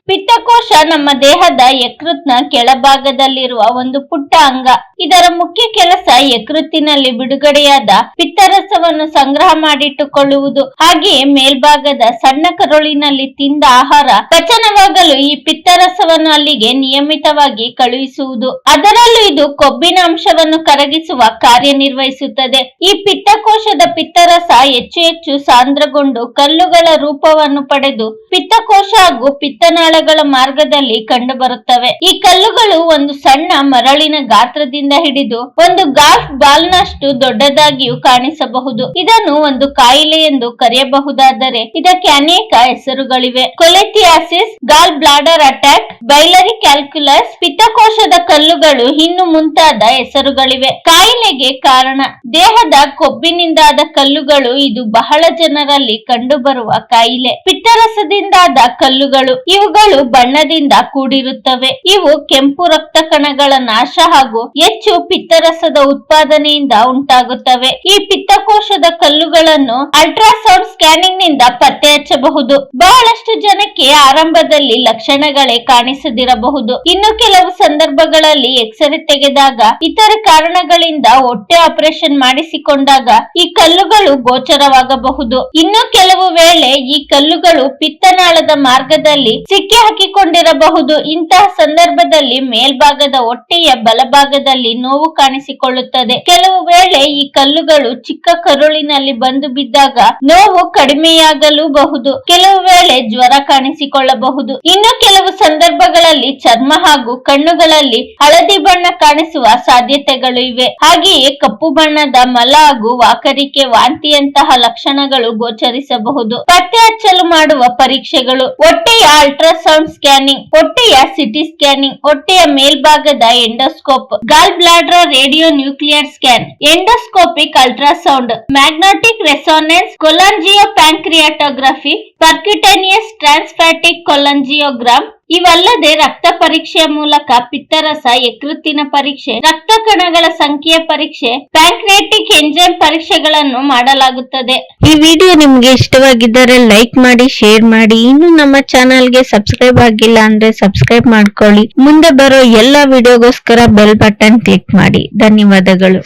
ಪಿತ್ತಕೋಶ ನಮ್ಮ ದೇಹದ ಯಕೃತ್ನ ಕೆಳಭಾಗದಲ್ಲಿರುವ ಒಂದು ಪುಟ್ಟ ಅಂಗ. ಇದರ ಮುಖ್ಯ ಕೆಲಸ ಯಕೃತ್ತಿನಲ್ಲಿ ಬಿಡುಗಡೆಯಾದ ಪಿತ್ತರಸವನ್ನು ಸಂಗ್ರಹ ಮಾಡಿಟ್ಟುಕೊಳ್ಳುವುದು. ಹಾಗೆಯೇ ಮೇಲ್ಭಾಗದ ಸಣ್ಣ ಕರುಳಿನಲ್ಲಿ ತಿಂದ ಆಹಾರ ಪಚನವಾಗಲು ಈ ಪಿತ್ತರಸವನ್ನು ಅಲ್ಲಿಗೆ ನಿಯಮಿತವಾಗಿ ಕಳುಹಿಸುವುದು. ಅದರಲ್ಲೂ ಇದು ಕೊಬ್ಬಿನ ಅಂಶವನ್ನು ಕರಗಿಸುವ ಕಾರ್ಯನಿರ್ವಹಿಸುತ್ತದೆ. ಈ ಪಿತ್ತಕೋಶದ ಪಿತ್ತರಸ ಹೆಚ್ಚು ಹೆಚ್ಚು ಸಾಂದ್ರಗೊಂಡು ಕಲ್ಲುಗಳ ರೂಪವನ್ನು ಪಡೆದು ಪಿತ್ತಕೋಶ ಹಾಗೂ ಪಿತ್ತನಾಳಗಳ ಮಾರ್ಗದಲ್ಲಿ ಕಂಡುಬರುತ್ತವೆ. ಈ ಕಲ್ಲುಗಳು ಒಂದು ಸಣ್ಣ ಮರಳಿನ ಗಾತ್ರದಿಂದ ಹಿಡಿದು ಒಂದು ಗಾಲ್ಫ್ ಬಾಲ್ನಷ್ಟು ದೊಡ್ಡದಾಗಿಯೂ ಕಾಣಿಸಬಹುದು. ಇದನ್ನು ಒಂದು ಕಾಯಿಲೆ ಎಂದು ಕರೆಯಬಹುದಾದರೆ ಇದಕ್ಕೆ ಅನೇಕ ಹೆಸರುಗಳಿವೆ. ಕೊಲೆಥಿಯಾಸಿಸ್, ಗಾಲ್ ಬ್ಲಾಡರ್ ಅಟ್ಯಾಕ್, ಬೈಲರಿ ಕ್ಯಾಲ್ಕುಲಸ್, ಪಿತ್ತಕೋಶದ ಕಲ್ಲುಗಳು ಇನ್ನು ಮುಂತಾದ ಹೆಸರುಗಳಿವೆ. ಕಾಯಿಲೆಗೆ ಕಾರಣ ದೇಹದ ಕೊಬ್ಬಿನಿಂದಾದ ಕಲ್ಲುಗಳು. ಇದು ಬಹಳ ಜನರಲ್ಲಿ ಕಂಡುಬರುವ ಕಾಯಿಲೆ. ಪಿತ್ತರಸದಿಂದಾದ ಕಲ್ಲುಗಳು ಇವುಗಳು ಬಣ್ಣದಿಂದ ಕೂಡಿರುತ್ತವೆ. ಇವು ಕೆಂಪು ರಕ್ತ ಕಣಗಳ ನಾಶ ಹಾಗೂ ಹೆಚ್ಚು ಪಿತ್ತರಸದ ಉತ್ಪಾದನೆಯಿಂದ ಉಂಟಾಗುತ್ತವೆ. ಈ ಪಿತ್ತಕೋಶದ ಕಲ್ಲುಗಳನ್ನು ಅಲ್ಟ್ರಾಸೌಂಡ್ ಸ್ಕ್ಯಾನಿಂಗ್ ನಿಂದ ಪತ್ತೆ ಹಚ್ಚಬಹುದು. ಬಹಳಷ್ಟು ಜನಕ್ಕೆ ಆರಂಭದಲ್ಲಿ ಲಕ್ಷಣಗಳೇ ಕಾಣಿಸದಿರಬಹುದು. ಇನ್ನು ಕೆಲವು ಸಂದರ್ಭಗಳಲ್ಲಿ ಎಕ್ಸ್ರೇ ತೆಗೆದಾಗ ಇತರ ಕಾರಣಗಳಿಂದ ಹೊಟ್ಟೆ ಆಪರೇಷನ್ ಮಾಡಿಸಿಕೊಂಡಾಗ ಈ ಕಲ್ಲುಗಳು ಗೋಚರವಾಗಬಹುದು. ಇನ್ನು ಕೆಲವು ವೇಳೆ ಈ ಕಲ್ಲುಗಳು ಪಿತ್ತನಾಳದ ಮಾರ್ಗದಲ್ಲಿ ಸಿಕ್ಕಿ ಹಾಕಿಕೊಂಡಿರಬಹುದು. ಇಂತಹ ಸಂದರ್ಭದಲ್ಲಿ ಮೇಲ್ಭಾಗದ ಹೊಟ್ಟೆಯ ಬಲಭಾಗದಲ್ಲಿ ನೋವು ಕಾಣಿಸಿಕೊಳ್ಳುತ್ತದೆ. ಕೆಲವು ವೇಳೆ ಈ ಕಲ್ಲುಗಳು ಚಿಕ್ಕ ಕರುಳಿನಲ್ಲಿ ಬಂದು ಬಿದ್ದಾಗ ನೋವು ಕಡಿಮೆಯಾಗಲೂಬಹುದು. ಕೆಲವು ವೇಳೆ ಜ್ವರ ಕಾಣಿಸಿಕೊಳ್ಳಬಹುದು. ಇನ್ನು ಕೆಲವು ಸಂದರ್ಭಗಳಲ್ಲಿ ಚರ್ಮ ಹಾಗೂ ಕಣ್ಣುಗಳಲ್ಲಿ ಹಳದಿ ಬಣ್ಣ ಕಾಣಿಸುವ ಸಾಧ್ಯತೆಗಳು ಇವೆ. ಹಾಗೆಯೇ ಕಪ್ಪು ಬಣ್ಣದ ಮಲ ಹಾಗೂ ವಾಕರಿಕೆ, ವಾಂತಿಯಂತಹ ಲಕ್ಷಣಗಳು ಗೋಚರಿಸಬಹುದು. ಪತ್ತೆ ಹಚ್ಚಲು ಮಾಡುವ ಪರೀಕ್ಷೆಗಳು: ಹೊಟ್ಟೆಯ ಅಲ್ಟ್ರಾಸೌಂಡ್ ಸ್ಕ್ಯಾನಿಂಗ್, ಹೊಟ್ಟೆಯ ಸಿಟಿ ಸ್ಕ್ಯಾನಿಂಗ್, ಹೊಟ್ಟೆಯ ಮೇಲ್ಭಾಗದ endoscope, gallbladder radio nuclear scan, endoscopic ultrasound, magnetic resonance, cholangiopancreatography, percutaneous transhepatic cholangiogram. ಇವಲ್ಲದೆ ರಕ್ತ ಪರೀಕ್ಷೆಯ ಮೂಲಕ ಪಿತ್ತರಸ, ಯಕೃತ್ತಿನ ಪರೀಕ್ಷೆ, ರಕ್ತ ಕಣಗಳ ಸಂಖ್ಯೆಯ ಪರೀಕ್ಷೆ, ಪ್ಯಾಂಕ್ರಿಯಾಟಿಕ್ ಎಂಜೈಮ್ ಪರೀಕ್ಷೆಗಳನ್ನು ಮಾಡಲಾಗುತ್ತದೆ. ಈ ವಿಡಿಯೋ ನಿಮ್ಗೆ ಇಷ್ಟವಾಗಿದ್ದರೆ ಲೈಕ್ ಮಾಡಿ, ಶೇರ್ ಮಾಡಿ. ಇನ್ನು ನಮ್ಮ ಚಾನೆಲ್ಗೆ ಸಬ್ಸ್ಕ್ರೈಬ್ ಆಗಿಲ್ಲ ಅಂದ್ರೆ ಸಬ್ಸ್ಕ್ರೈಬ್ ಮಾಡ್ಕೊಳ್ಳಿ. ಮುಂದೆ ಬರೋ ಎಲ್ಲಾ ವಿಡಿಯೋಗೋಸ್ಕರ ಬೆಲ್ ಬಟನ್ ಕ್ಲಿಕ್ ಮಾಡಿ. ಧನ್ಯವಾದಗಳು.